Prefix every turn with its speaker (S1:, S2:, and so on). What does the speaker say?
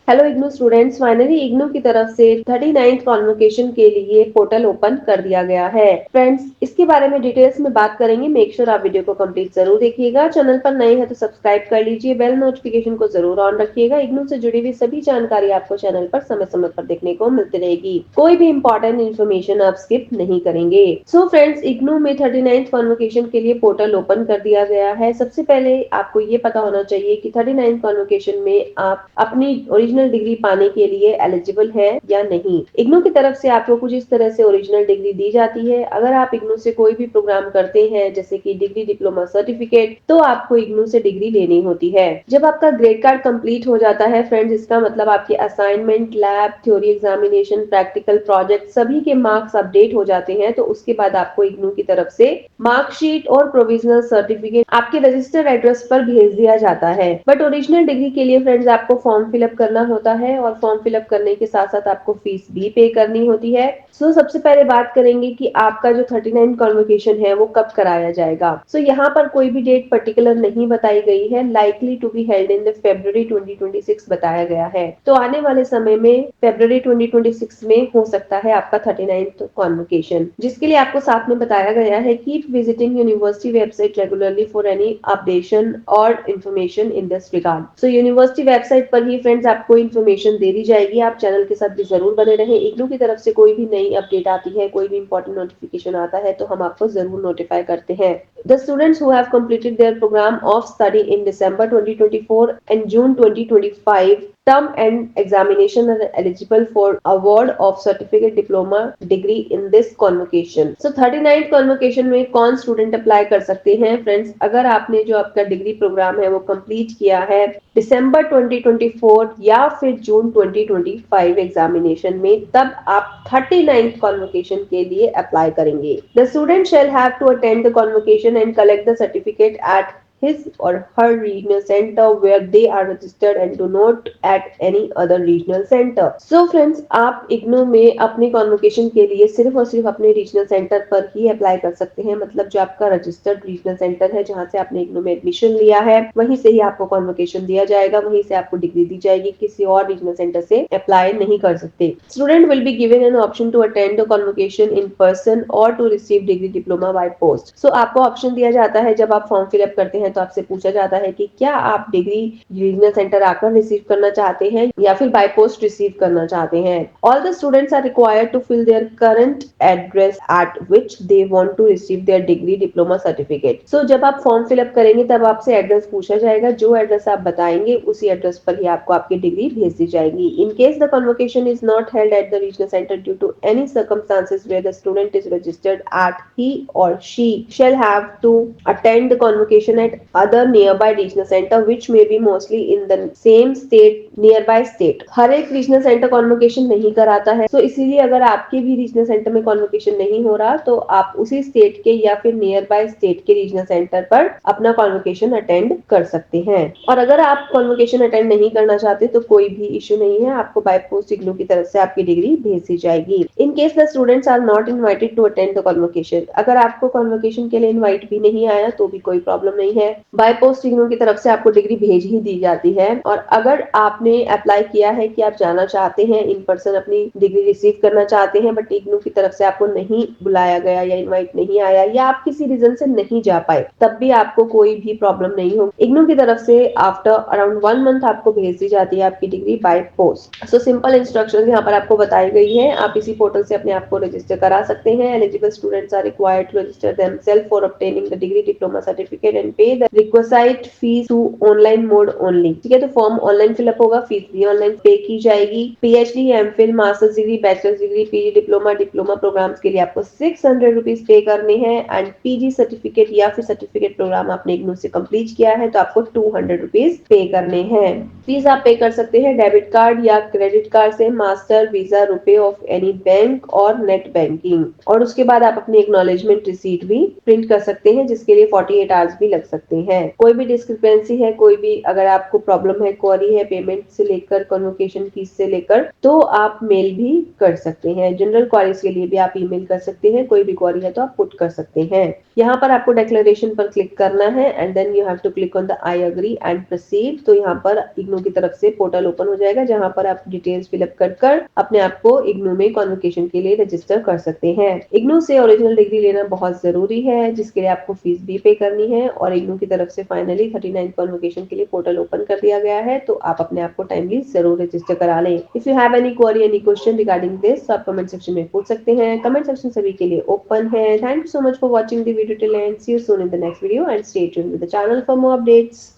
S1: Hello IGNOU students, finally IGNOU की तरफ से 39th कॉन्वोकेशन के लिए पोर्टल ओपन कर दिया गया है। फ्रेंड्स, इसके बारे में डिटेल्स में बात करेंगे। मेक श्योर आप वीडियो को कंप्लीट जरूर देखिएगा। चैनल पर नए हैं तो सब्सक्राइब कर लीजिए, बेल नोटिफिकेशन को जरूर ऑन रखिएगा। इग्नू से जुड़ी हुई सभी जानकारी आपको चैनल पर समय समय पर देखने को मिलती रहेगी। कोई भी इंपॉर्टेंट इन्फॉर्मेशन आप स्किप नहीं करेंगे। सो फ्रेंड्स, इग्नू में 39th कॉन्वोकेशन के लिए पोर्टल ओपन कर दिया गया है। सबसे पहले आपको ये पता होना चाहिए कि 39th कॉन्वोकेशन में आप अपनी ओरिजिनल डिग्री पाने के लिए एलिजिबल है या नहीं। इग्नू की तरफ से आपको कुछ इस तरह से ओरिजिनल डिग्री दी जाती है। अगर आप इग्नू से कोई भी प्रोग्राम करते हैं, जैसे कि डिग्री, डिप्लोमा, सर्टिफिकेट, तो आपको इग्नू से डिग्री लेनी होती है। जब आपका ग्रेड कार्ड कंप्लीट हो जाता है फ्रेंड्स, इसका मतलब आपके assignment, lab, theory examination, practical project सभी के मार्क्स अपडेट हो जाते हैं। तो उसके बाद आपको इग्नू की तरफ से मार्कशीट और प्रोविजनल सर्टिफिकेट आपके रजिस्टर्ड एड्रेस पर भेज दिया जाता है। बट ओरिजिनल डिग्री के लिए फ्रेंड्स आपको फॉर्म फिलअप करना होता है, और फॉर्म फिलअप करने के साथ साथ आपको फीस भी पे करनी होती है। सो सबसे पहले बात करेंगे कि आपका जो 39 कॉन्वोकेशन है वो कब कराया जाएगा। सो यहाँ पर कोई भी डेट पर्टिकुलर नहीं बताई गई है। Likely to be held in the February 2026 बताया गया है। तो आने वाले समय में February 2026 में हो सकता है आपका 39th कॉन्वोकेशन, जिसके लिए आपको साथ में बताया गया है keep visiting university website regularly for any updation और information in this regard. So university website पर ही फ्रेंड्स आपको इन्फॉर्मेशन दे दी जाएगी। आप चैनल के साथ भी जरूर बने रहें। इग्नू की तरफ से कोई भी नई अपडेट आती है, कोई भी इंपॉर्टेंट नोटिफिकेशन आता है, तो हम आपको जरूर नोटिफाई करते हैं। The students who have completed their program of study in December 2024 and June 2025 term and examination are eligible for award of certificate, diploma, degree in this convocation. So 39th convocation में कौन student apply कर सकते हैं friends? अगर आपने जो आपका degree programme है वो कंप्लीट किया है दिसंबर 2024 या फिर जून 2025 एग्जामिनेशन में, तब आप 39th कॉन्वोकेशन के लिए अप्लाई करेंगे। The student shall have to attend the convocation and collect the certificate at his or her regional center where they are registered and do not at any other regional center. So friends, आप इग्नू में अपने convocation के लिए सिर्फ और सिर्फ अपने regional centre पर ही अप्लाई कर सकते हैं। मतलब जो आपका रजिस्टर्ड रीजनल सेंटर है, जहां से आपने इग्नू में एडमिशन लिया है, वहीं से ही आपको कॉन्वोकेशन दिया जाएगा, वहीं से आपको डिग्री दी जाएगी। किसी और रीजनल सेंटर से अप्लाई नहीं कर सकते। Student will be given an option to attend the convocation in person और to receive degree, diploma by post. So आपको ऑप्शन दिया जाता है, जब आप फॉर्म फिलअप करते हैं तो आपसे पूछा जाता है कि क्या आप डिग्री रीजनल सेंटर आकर रिसीव करना चाहते हैं या फिर बाय पोस्ट रिसीव करना चाहते हैं। All the students are required to fill their current address at which they want to receive their degree, diploma, certificate. So जब आप फॉर्म फिलअप करेंगे तब आपसे एड्रेस पूछा जाएगा। जो एड्रेस आप बताएंगे उसी एड्रेस पर ही आपको आपकी डिग्री भेज दी जाएगी। In case the convocation is not held at the regional centre due to any circumstances where the student is registered at, he or she shall have to attend the convocation at other nearby regional center which may be mostly in the same state, nearby state. हर एक regional centre convocation नहीं कराता है। तो इसीलिए अगर आपके भी regional centre में कॉन्वोकेशन नहीं हो रहा, तो आप उसी स्टेट के या फिर नियर बाय स्टेट के रीजनल सेंटर पर अपना कॉन्वोकेशन अटेंड कर सकते हैं। और अगर आप कॉन्वोकेशन अटेंड नहीं करना चाहते तो कोई भी इश्यू नहीं है, आपको बाय पोस्ट इग्नू की तरफ से आपकी डिग्री भेज दी जाएगी। In case the students are not invited to attend the convocation, अगर आपको कॉन्वोकेशन के लिए इनवाइट भी नहीं आया तो भी कोई प्रॉब्लम नहीं है। बाय पोस्ट इग्नू की तरफ से आपको डिग्री भेज ही दी जाती है। और अगर आपने अप्लाई किया है कि आप जाना चाहते हैं, इन पर्सन अपनी डिग्री रिसीव करना चाहते हैं, बट इग्नू की तरफ से आपको नहीं बुलाया गया या इनवाइट नहीं आया, या आप किसी रीजन से नहीं जा पाए, तब भी आपको कोई भी प्रॉब्लम नहीं होगी। इग्नू की तरफ से आफ्टर अराउंड 1 मंथ आपको भेज दी जाती है आपकी degree by post. So simple instruction यहाँ पर आपको बताई गई है। आप इसी पोर्टल से अपने आप को रजिस्टर करा सकते हैं। Eligible students are required to register themselves for obtaining the degree, diploma, certificate and pay the requisite fees to online mode only. ठीक है, तो फॉर्म ऑनलाइन फिलअप होगा, फीस भी ऑनलाइन पे की जाएगी। PhD, MPhil, masters degree, bachelors degree, PG diploma, diploma programs के लिए आपको 600 रुपीज पे करने हैं। एंड पीजी सर्टिफिकेट या फिर सर्टिफिकेट प्रोग्राम आपने इग्नू से कंप्लीट किया है तो आपको 200 रुपीज पे करने हैं। फीस आप पे कर सकते हैं डेबिट कार्ड या क्रेडिट कार्ड से, मास्टर, वीजा, रुपए ऑफ एनी बैंक और नेट बैंकिंग। और उसके बाद आप अपनी एक्नॉलेजमेंट रिसीट भी प्रिंट कर सकते हैं, जिसके लिए 48 आवर्स भी लग सकते हैं। सकते हैं। कोई भी डिस्क्रिपेंसी है, कोई भी अगर आपको प्रॉब्लम है, क्वेरी है पेमेंट से लेकर कन्वोकेशन फीस से लेकर, तो आप मेल भी कर सकते हैं। जनरल क्वेरीज के लिए भी आप ईमेल कर सकते हैं, कोई भी क्वेरी है तो आप पुट कर सकते हैं। यहाँ पर आपको डिक्लेरेशन पर क्लिक करना है and then you have to click on the I agree and proceed. तो यहाँ पर इग्नू की तरफ से पोर्टल ओपन हो जाएगा, जहाँ पर आप डिटेल्स फिलअप कर अपने आप को इग्नू में कॉन्वोकेशन के लिए रजिस्टर कर सकते हैं। इग्नू से ओरिजिनल डिग्री लेना बहुत जरूरी है, जिसके लिए आपको फीस भी पे करनी है, और इग्नू की तरफ से फाइनली 39 कॉन्वोकेशन के लिए पोर्टल ओपन कर दिया गया है। तो आप अपने आप को टाइमली जरूर रजिस्टर करा लें। If you have any query any question regarding this, आप कमेंट सेक्शन में पूछ सकते हैं। कमेंट सेक्शन सभी के लिए ओपन है। Thank you so much for watching the video till end see you soon in the next video and stay tuned with the channel for more updates.